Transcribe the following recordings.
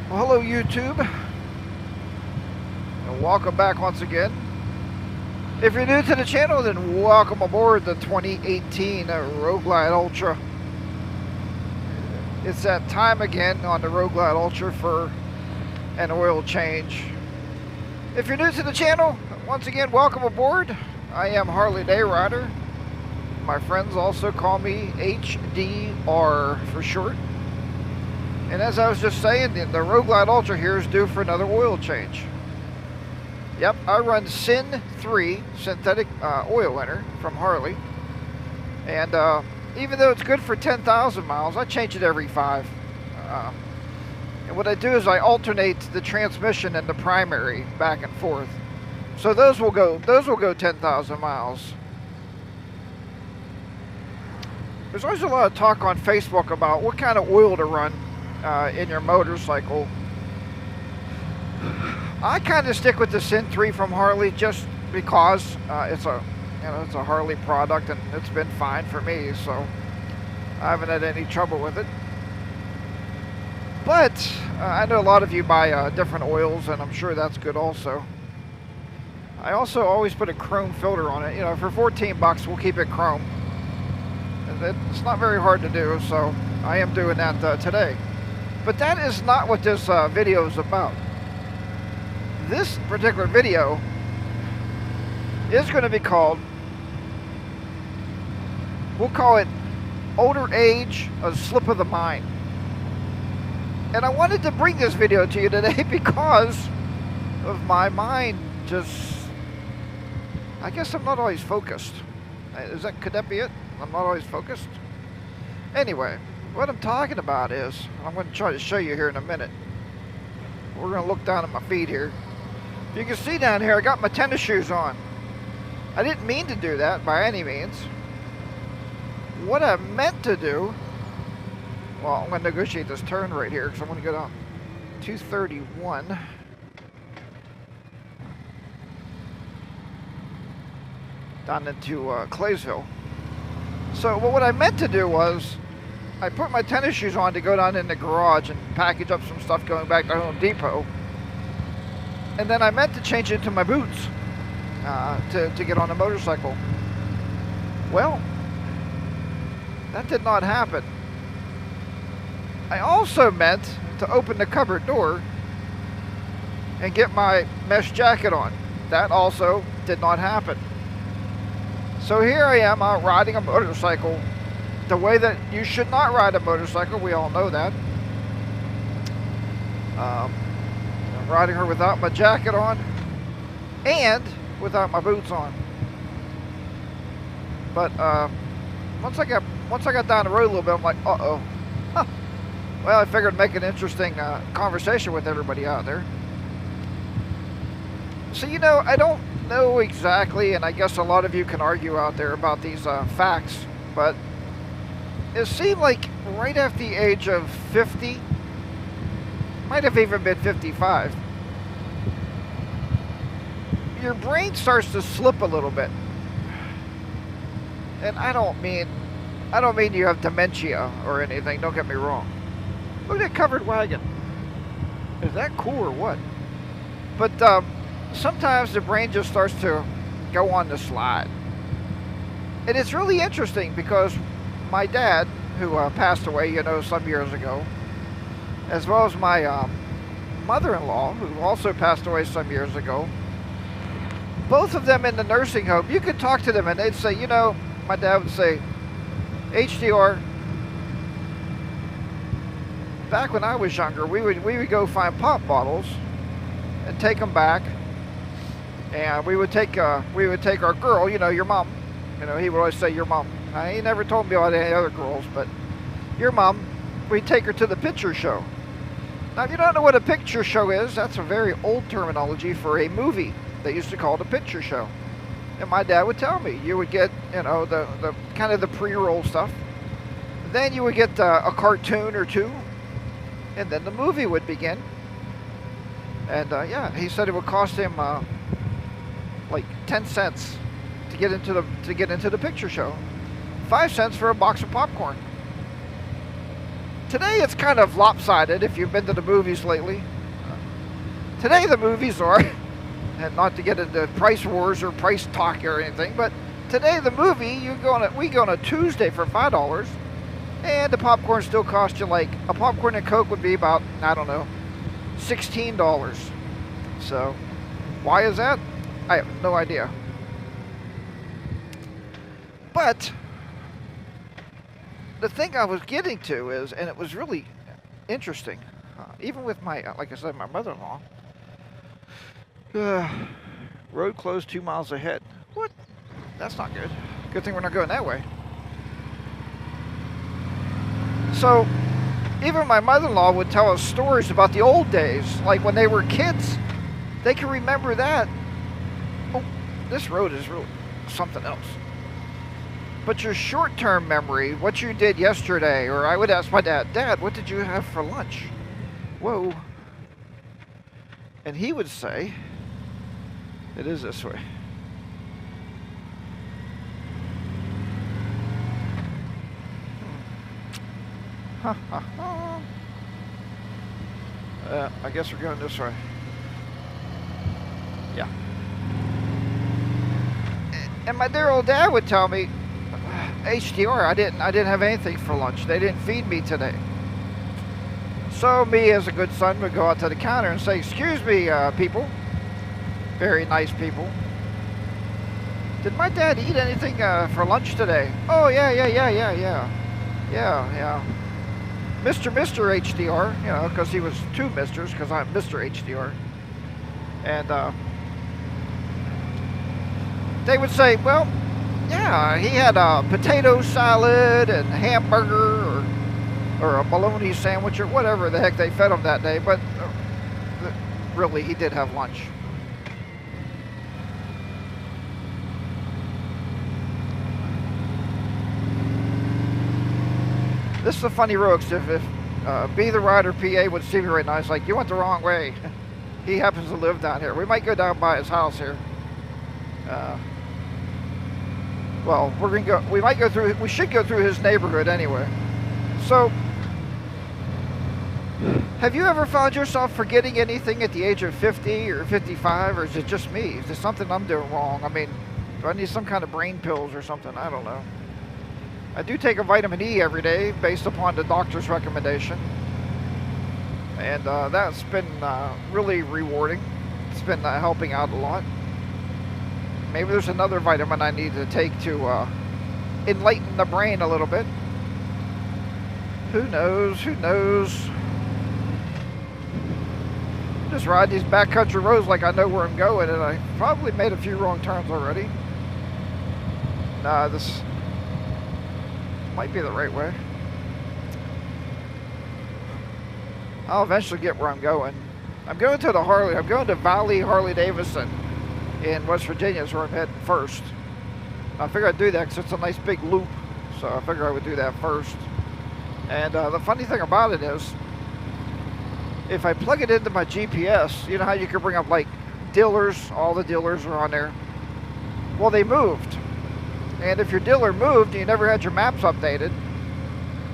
Well, hello YouTube, and welcome back once again. If you're new to the channel, then welcome aboard the 2018 Road Glide Ultra. It's that time again on the Road Glide Ultra for an oil change. If you're new to the channel, once again, welcome aboard. I am Harley Day Rider. My friends also call me HDR for short. And as I was just saying, the Road Glide Ultra here is due for another oil change. Yep, I run Syn 3 synthetic oil liner from Harley. And even though it's good for 10,000 miles, I change it every 5. And what I do is I alternate the transmission and the primary back and forth. So those will go 10,000 miles. There's always a lot of talk on Facebook about what kind of oil to run in your motorcycle. I kind of stick with the Syn 3 from Harley just because it's a Harley product and it's been fine for me, so I haven't had any trouble with it. But I know a lot of you buy different oils, and I'm sure that's good also. I also always put a chrome filter on it. You know, for 14 bucks, we'll keep it chrome. It's not very hard to do, so I am doing that today. But that is not what this video is about. This particular video is going to be called, we'll call it Older Age, a Slip of the Mind. And I wanted to bring this video to you today because of my mind just, I guess I'm not always focused. Could that be it? I'm not always focused? Anyway, what I'm talking about is, I'm going to try to show you here in a minute. We're going to look down at my feet here. You can see down here, I got my tennis shoes on. I didn't mean to do that by any means. What I meant to do, well, I'm going to negotiate this turn right here because I'm going to go down 231. Down into Claysville. So what I meant to do was, I put my tennis shoes on to go down in the garage and package up some stuff going back to Home Depot. And then I meant to change into my boots to get on a motorcycle. Well, that did not happen. I also meant to open the cupboard door and get my mesh jacket on. That also did not happen. So here I am out riding a motorcycle the way that you should not ride a motorcycle. We all know that. I'm riding her without my jacket on and without my boots on. But once I got down the road a little bit, I'm like, uh-oh. Huh. Well, I figured I'd make an interesting conversation with everybody out there. So, you know, I don't know exactly, and I guess a lot of you can argue out there about these facts, but it seemed like right after the age of 50, might have even been 55, your brain starts to slip a little bit. And I don't mean you have dementia or anything, don't get me wrong. Look at that covered wagon. Is that cool or what? But sometimes the brain just starts to go on the slide. And it's really interesting because my dad, who passed away, you know, some years ago, as well as my mother-in-law, who also passed away some years ago, both of them in the nursing home, you could talk to them and they'd say, you know, my dad would say, HDR, back when I was younger, we would go find pop bottles and take them back, and we would take our girl, you know, your mom. You know, he would always say your mom. He never told me about any other girls, but your mom, we'd take her to the picture show. Now, if you don't know what a picture show is, that's a very old terminology for a movie. They used to call it a picture show. And my dad would tell me, you would get, you know, the kind of the pre-roll stuff. Then you would get a cartoon or two, and then the movie would begin. And yeah, he said it would cost him like 10 cents to get into the picture show. 5 cents for a box of popcorn. Today it's kind of lopsided if you've been to the movies lately. Today the movies are, and not to get into price wars or price talk or anything, but today the movie, we go on a Tuesday for $5, and the popcorn still costs you like, a popcorn and Coke would be about, I don't know, $16. So, why is that? I have no idea. But the thing I was getting to is, and it was really interesting, even with my, like I said, my mother-in-law, road closed 2 miles ahead. What? That's not good. Good thing we're not going that way. So, even my mother-in-law would tell us stories about the old days, like when they were kids. They can remember that. Oh, this road is really something else. But your short-term memory, what you did yesterday, or I would ask my dad, Dad, what did you have for lunch? Whoa. And he would say, it is this way. I guess we're going this way. Yeah. And my dear old dad would tell me, HDR, I didn't have anything for lunch. They didn't feed me today. So me as a good son would go out to the counter and say, excuse me, people. Very nice people. Did my dad eat anything for lunch today? Oh, yeah. Mr. HDR, you know, because he was two misters, because I'm Mr. HDR. And they would say, well, yeah, he had a potato salad and hamburger or a bologna sandwich or whatever the heck they fed him that day, but really, he did have lunch. This is a funny road, because if Be the Rider PA would see me right now, he's like, you went the wrong way. He happens to live down here. We might go down by his house here. Well, we're gonna go. We might go through. We should go through his neighborhood anyway. So, have you ever found yourself forgetting anything at the age of 50 or 55, or is it just me? Is there something I'm doing wrong? I mean, do I need some kind of brain pills or something? I don't know. I do take a vitamin E every day based upon the doctor's recommendation, and that's been really rewarding. It's been helping out a lot. Maybe there's another vitamin I need to take to enlighten the brain a little bit. Who knows? Who knows? Just ride these backcountry roads like I know where I'm going, and I probably made a few wrong turns already. Nah, this might be the right way. I'll eventually get where I'm going. I'm going to the Harley. I'm going to Valley Harley-Davidson in West Virginia is where I'm heading first. I figured I'd do that because it's a nice big loop, so I figured I would do that first. And the funny thing about it is, if I plug it into my GPS, you know how you can bring up like dealers, all the dealers are on there. Well, they moved. And if your dealer moved and you never had your maps updated,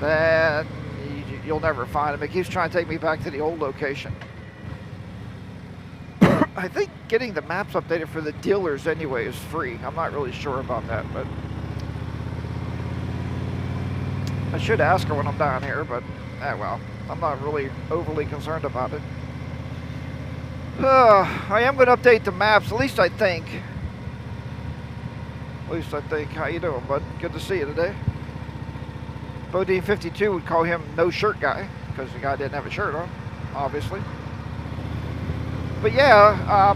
then you'll never find him. It keeps trying to take me back to the old location. I think getting the maps updated for the dealers anyway is free. I'm not really sure about that, but I should ask her when I'm down here, but well, I'm not really overly concerned about it. I am going to update the maps, at least I think. At least I think. How you doing, bud? Good to see you today. Bodine 52 would call him no shirt guy, because the guy didn't have a shirt on, obviously. But yeah,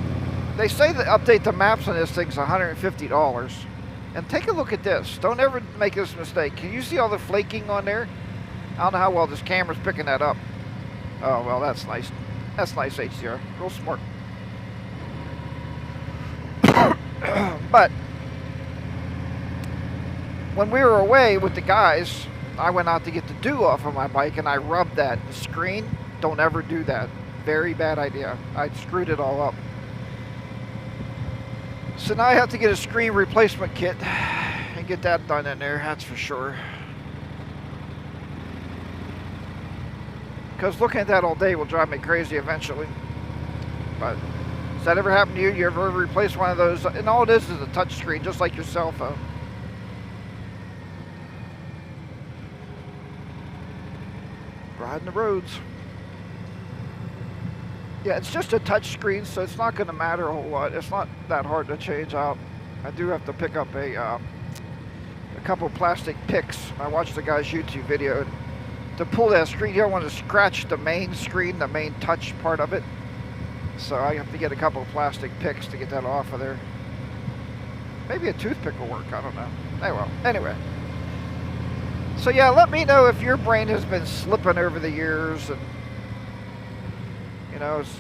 they say that update the maps on this thing's $150. And take a look at this. Don't ever make this mistake. Can you see all the flaking on there? I don't know how well this camera's picking that up. Oh, well, that's nice. That's nice, HDR. Real smart. But when we were away with the guys, I went out to get the dew off of my bike and I rubbed that screen. Don't ever do that. Very bad idea. I screwed it all up. So now I have to get a screen replacement kit and get that done in there, that's for sure. because looking at that all day will drive me crazy eventually. But does that ever happen to you? You ever replace one of those? And all it is a touch screen, just like your cell phone. Riding the roads. Yeah, it's just a touch screen, so it's not going to matter a whole lot. It's not that hard to change out. I do have to pick up a couple plastic picks. I watched the guy's YouTube video. To pull that screen, you don't want to scratch the main screen, the main touch part of it. So I have to get a couple of plastic picks to get that off of there. Maybe a toothpick will work, I don't know. Anyway. So yeah, let me know if your brain has been slipping over the years. And you know, it's,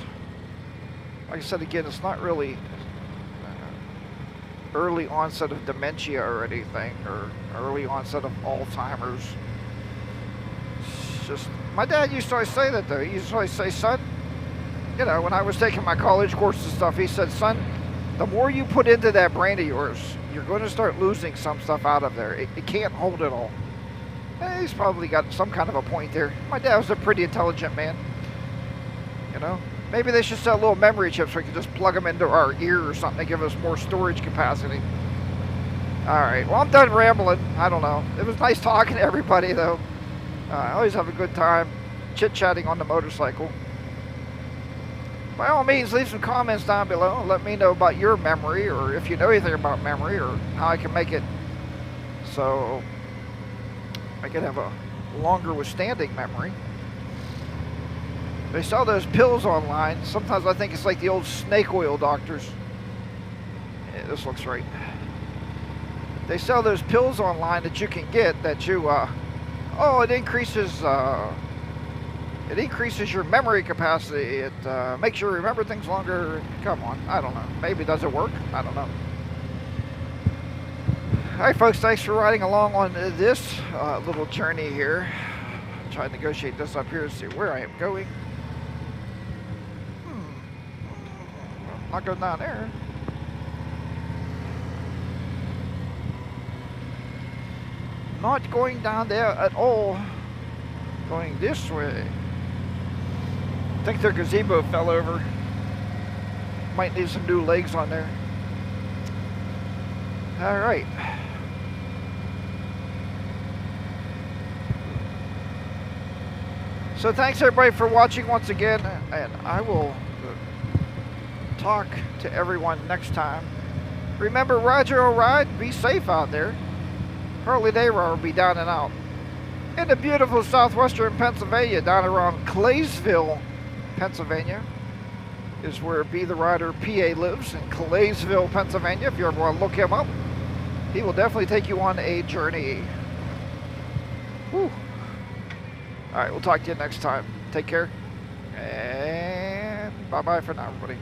like I said again, it's not really early onset of dementia or anything, or early onset of Alzheimer's. It's just, my dad used to always say that though. He used to always say, son, you know, when I was taking my college course and stuff, he said, son, the more you put into that brain of yours, you're going to start losing some stuff out of there. It can't hold it all. He's probably got some kind of a point there. My dad was a pretty intelligent man. You know, maybe they should sell little memory chips so we can just plug them into our ear or something to give us more storage capacity. All right, well, I'm done rambling. I don't know. It was nice talking to everybody, though. I always have a good time chit-chatting on the motorcycle. By all means, leave some comments down below. Let me know about your memory, or if you know anything about memory, or how I can make it so I can have a longer withstanding memory. They sell those pills online. Sometimes I think it's like the old snake oil doctors. Yeah, this looks right. They sell those pills online that you can get that you, it increases your memory capacity. It makes you remember things longer. Come on, I don't know. Maybe does it work? I don't know. All right, folks, thanks for riding along on this little journey here. Try to negotiate this up here to see where I am going. Not going down there. Not going down there at all. Going this way. I think their gazebo fell over. Might need some new legs on there. All right. So thanks everybody for watching once again, and I will talk to everyone next time. Remember, ride your own ride, be safe out there. Harley Daywalker will be down and out. In the beautiful southwestern Pennsylvania, down around Claysville, Pennsylvania, is where Be The Rider PA lives, in Claysville, Pennsylvania. If you ever want to look him up, he will definitely take you on a journey. Whew. All right, we'll talk to you next time. Take care, and bye-bye for now, everybody.